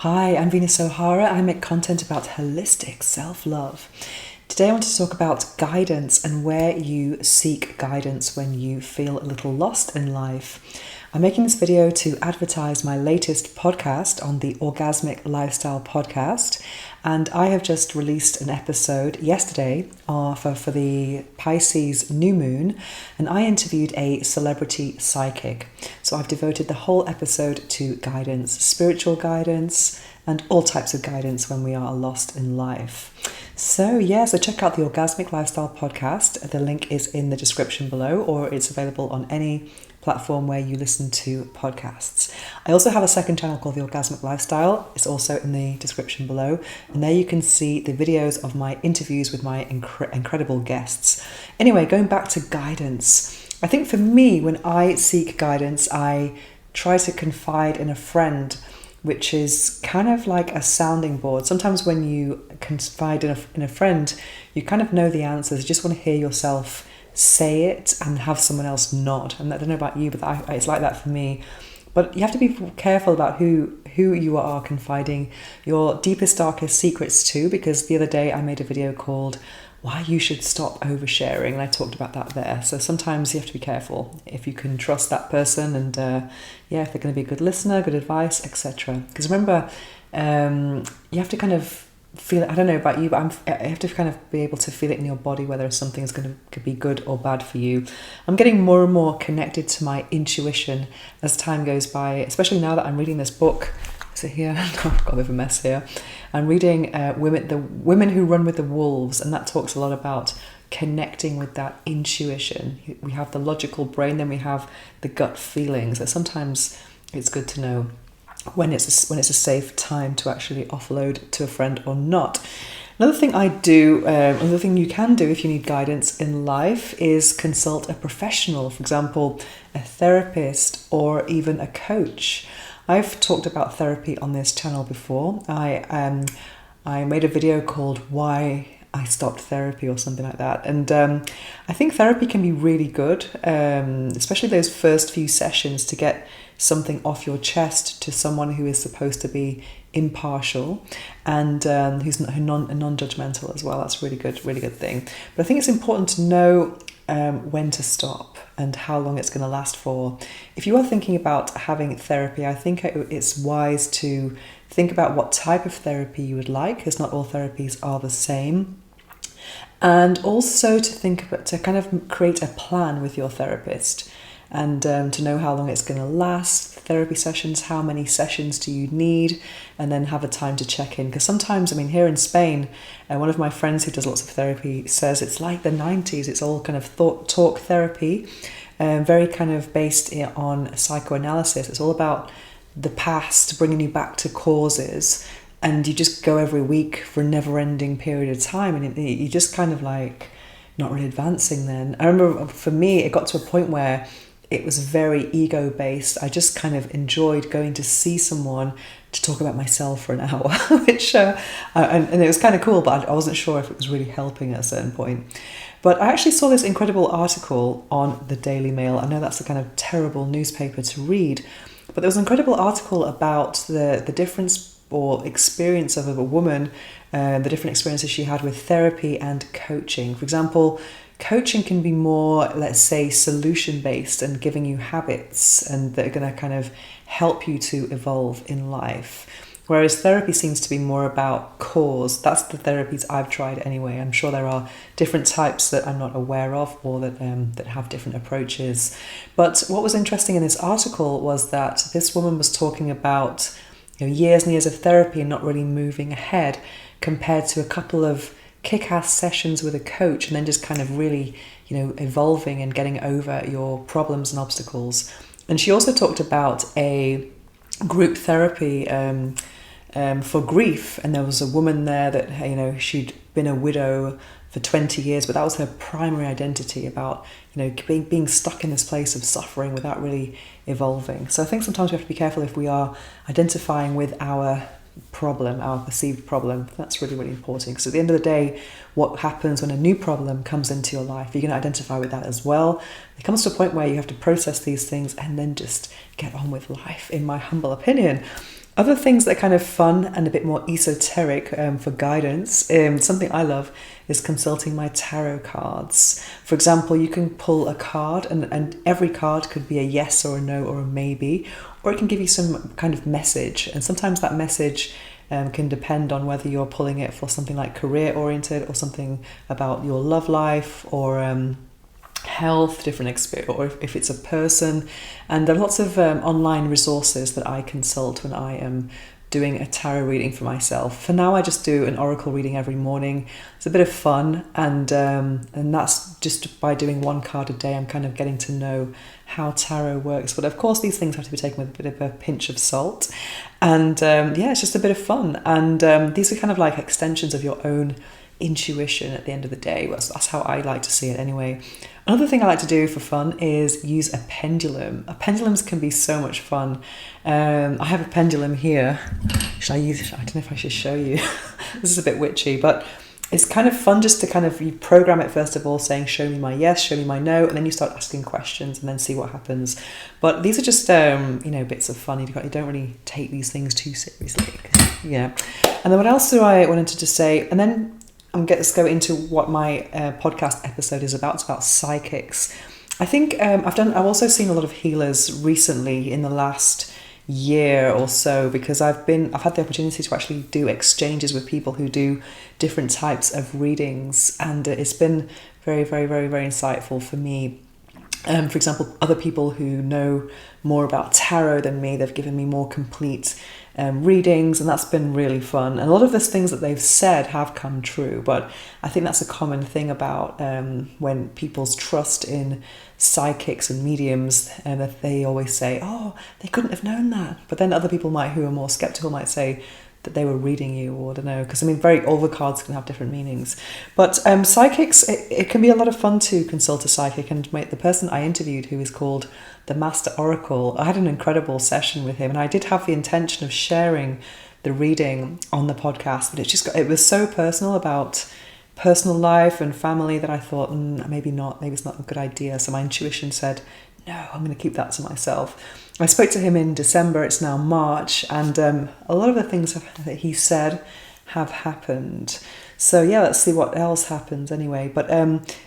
Hi, I'm Venus O'Hara. I make content about holistic self-love. Today I want to talk about guidance and where you seek guidance when you feel a little lost in life. I'm making this video to advertise my latest podcast on the Orgasmic Lifestyle podcast, and I have just released an episode yesterday for the Pisces new moon, and I interviewed a celebrity psychic. So I've devoted the whole episode to guidance, spiritual guidance, and all types of guidance when we are lost in life. So check out the Orgasmic Lifestyle podcast. The link is in the description below, or it's available on any platform where you listen to podcasts. I also have a second channel called the Orgasmic Lifestyle. It's also in the description below, and there you can see the videos of my interviews with my incredible guests. Anyway, going back to guidance, I think for me, when I seek guidance, I try to confide in a friend, which is kind of like a sounding board. Sometimes when you confide in a friend, you kind of know the answers. You just want to hear yourself say it and have someone else nod. And I don't know about you, but it's like that for me. But you have to be careful about who you are confiding your deepest, darkest secrets to, because the other day I made a video called Why You Should Stop Oversharing, and I talked about that there. So sometimes you have to be careful if you can trust that person, and if they're going to be a good listener, good advice, etc. Because remember, you have to kind of feel it. I don't know about you, but I have to kind of be able to feel it in your body whether something is could be good or bad for you. I'm getting more and more connected to my intuition as time goes by, especially now that I'm reading this book. Is it here? I've got a bit of a mess here. I'm reading The Women Who Run with the Wolves, and that talks a lot about connecting with that intuition. We have the logical brain, then we have the gut feelings. So sometimes it's good to know when it's a safe time to actually offload to a friend or not. Another thing another thing you can do if you need guidance in life is consult a professional, for example, a therapist or even a coach. I've talked about therapy on this channel before. I made a video called Why I Stopped Therapy or something like that. And I think therapy can be really good, especially those first few sessions, to get something off your chest to someone who is supposed to be impartial and who's non-judgmental as well. That's a really good thing. But I think it's important to know when to stop and how long it's going to last for. If you are thinking about having therapy, I think it's wise to think about what type of therapy you would like, because not all therapies are the same. And also to kind of create a plan with your therapist, and to know how long it's going to last, therapy sessions, how many sessions do you need, and then have a time to check in. Because sometimes, here in Spain, one of my friends who does lots of therapy says it's like the 90s, it's all kind of talk therapy, very kind of based on psychoanalysis. It's all about the past, bringing you back to causes, and you just go every week for a never-ending period of time, and you just kind of like not really advancing then. I remember for me, it got to a point where it was very ego-based. I just kind of enjoyed going to see someone to talk about myself for an hour, which and it was kind of cool, but I wasn't sure if it was really helping at a certain point. But I actually saw this incredible article on the Daily Mail. I know that's a kind of terrible newspaper to read, but there was an incredible article about the difference or experience of a woman, the different experiences she had with therapy and coaching. For example, coaching can be more, let's say, solution-based and giving you habits and that are going to kind of help you to evolve in life. Whereas therapy seems to be more about cause. That's the therapies I've tried anyway. I'm sure there are different types that I'm not aware of, or that have different approaches. But what was interesting in this article was that this woman was talking about years and years of therapy and not really moving ahead, compared to a couple of kick-ass sessions with a coach, and then just kind of really, evolving and getting over your problems and obstacles. And she also talked about a group therapy for grief, and there was a woman there that, she'd been a widow for 20 years, but that was her primary identity, about, being stuck in this place of suffering without really evolving. So I think sometimes we have to be careful if we are identifying with our problem, our perceived problem. That's really, really important, because at the end of the day, what happens when a new problem comes into your life, you're going to identify with that as well. It comes to a point where you have to process these things and then just get on with life, in my humble opinion. Other things that are kind of fun and a bit more esoteric for guidance, something I love is consulting my tarot cards. For example, you can pull a card and every card could be a yes or a no or a maybe, or it can give you some kind of message. And sometimes that message can depend on whether you're pulling it for something like career oriented or something about your love life or health, different experience, or if it's a person. And there are lots of online resources that I consult when I am doing a tarot reading for myself. For now, I just do an oracle reading every morning. It's a bit of fun, and that's just by doing one card a day. I'm kind of getting to know how tarot works. But of course, these things have to be taken with a bit of a pinch of salt. And it's just a bit of fun. And these are kind of like extensions of your own intuition at the end of the day. That's how I like to see it anyway. Another thing I like to do for fun is use a pendulum. Pendulums can be so much fun. I have a pendulum here. Should I use it? I don't know if I should show you. This is a bit witchy, but it's kind of fun just to kind of, you program it first of all saying, show me my yes, show me my no, and then you start asking questions and then see what happens. But these are just, bits of fun. You don't really take these things too seriously. Yeah. And then what else do I wanted to say? And then let's go into what my podcast episode is about. It's about psychics. I think I've also seen a lot of healers recently in the last year or so, because I've had the opportunity to actually do exchanges with people who do different types of readings, and it's been very, very, very, very insightful for me. For example, other people who know more about tarot than me, they've given me more complete readings, and that's been really fun. And a lot of those things that they've said have come true, but I think that's a common thing about when people's trust in psychics and mediums, that they always say, oh, they couldn't have known that. But then other people who are more skeptical might say that they were reading you, or I don't know, because all the cards can have different meanings. But psychics, it can be a lot of fun to consult a psychic. And the person I interviewed, who is called the Master Oracle, I had an incredible session with him, and I did have the intention of sharing the reading on the podcast, but it was so personal about personal life and family that I thought, maybe it's not a good idea. So my intuition said, no, I'm going to keep that to myself. I spoke to him in December, it's now March, and a lot of the things that he said have happened. So yeah, let's see what else happens anyway. But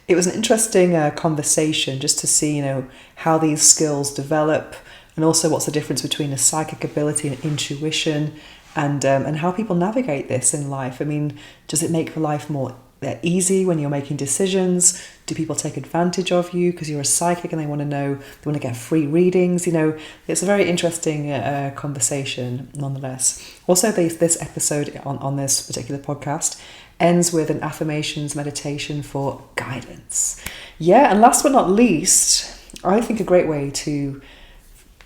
it was an interesting conversation just to see, how these skills develop, and also what's the difference between a psychic ability and intuition, and how people navigate this in life. I mean, does it make life more easy when you're making decisions? Do people take advantage of you because you're a psychic and they want to get free readings? It's a very interesting conversation nonetheless. Also, this episode on this particular podcast ends with an affirmations meditation for guidance. Yeah, and last but not least, I think a great way to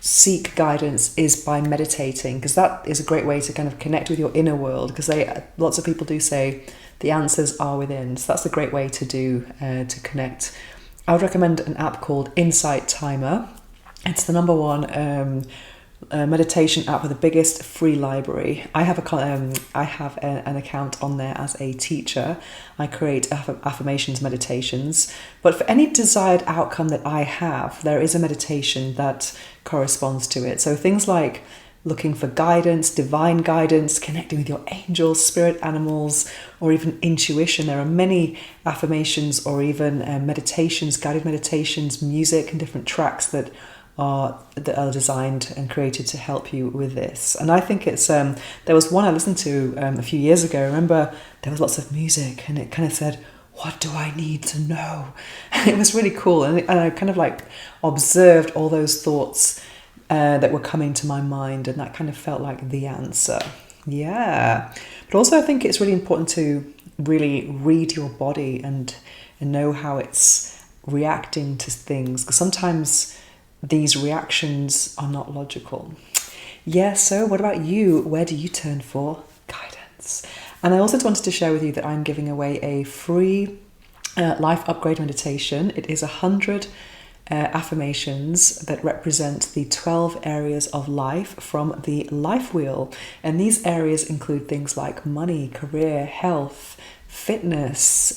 seek guidance is by meditating, because that is a great way to kind of connect with your inner world, because lots of people do say the answers are within. So that's a great way to do to connect. I would recommend an app called Insight Timer. It's the number one meditation app with the biggest free library. I have an account on there as a teacher. I create affirmations meditations, but for any desired outcome that I have, there is a meditation that corresponds to it. So things like looking for guidance, divine guidance, connecting with your angels, spirit animals, or even intuition. There are many affirmations or even meditations, guided meditations, music and different tracks that are designed and created to help you with this. And I think it's there was one I listened to a few years ago. I remember there was lots of music and it kind of said, what do I need to know? It was really cool, and I kind of like observed all those thoughts that were coming to my mind, and that kind of felt like the answer. Yeah. But also I think it's really important to really read your body and know how it's reacting to things, because sometimes these reactions are not logical. Yeah, so what about you? Where do you turn for guidance? And I also wanted to share with you that I'm giving away a free life upgrade meditation. It is 100 affirmations that represent the 12 areas of life from the life wheel. And these areas include things like money, career, health, fitness,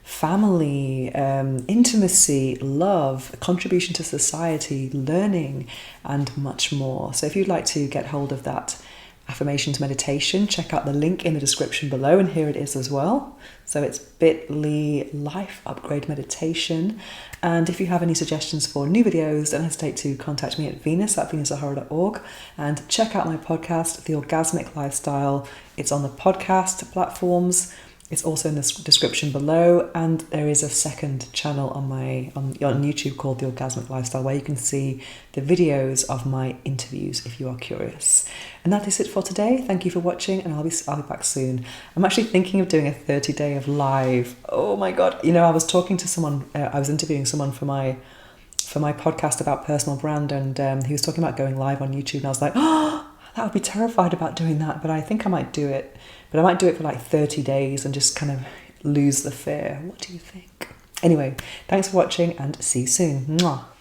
family, intimacy, love, contribution to society, learning, and much more. So if you'd like to get hold of that affirmations meditation, check out the link in the description below, and here it is as well. So it's bit.ly life upgrade meditation. And if you have any suggestions for new videos, don't hesitate to contact me at venus@venushara.org, and check out my podcast, The Orgasmic Lifestyle. It's on the podcast platforms. It's also in the description below, and there is a second channel on YouTube called The Orgasmic Lifestyle, where you can see the videos of my interviews if you are curious. And that is it for today. Thank you for watching, and I'll be back soon. I'm actually thinking of doing a 30-day of live. Oh my god! I was talking to someone. I was interviewing someone for my podcast about personal brand, and he was talking about going live on YouTube, and I was like, oh, that would be terrified about doing that, but I think I might do it. But I might do it for like 30 days and just kind of lose the fear. What do you think? Anyway, thanks for watching, and see you soon. Mwah.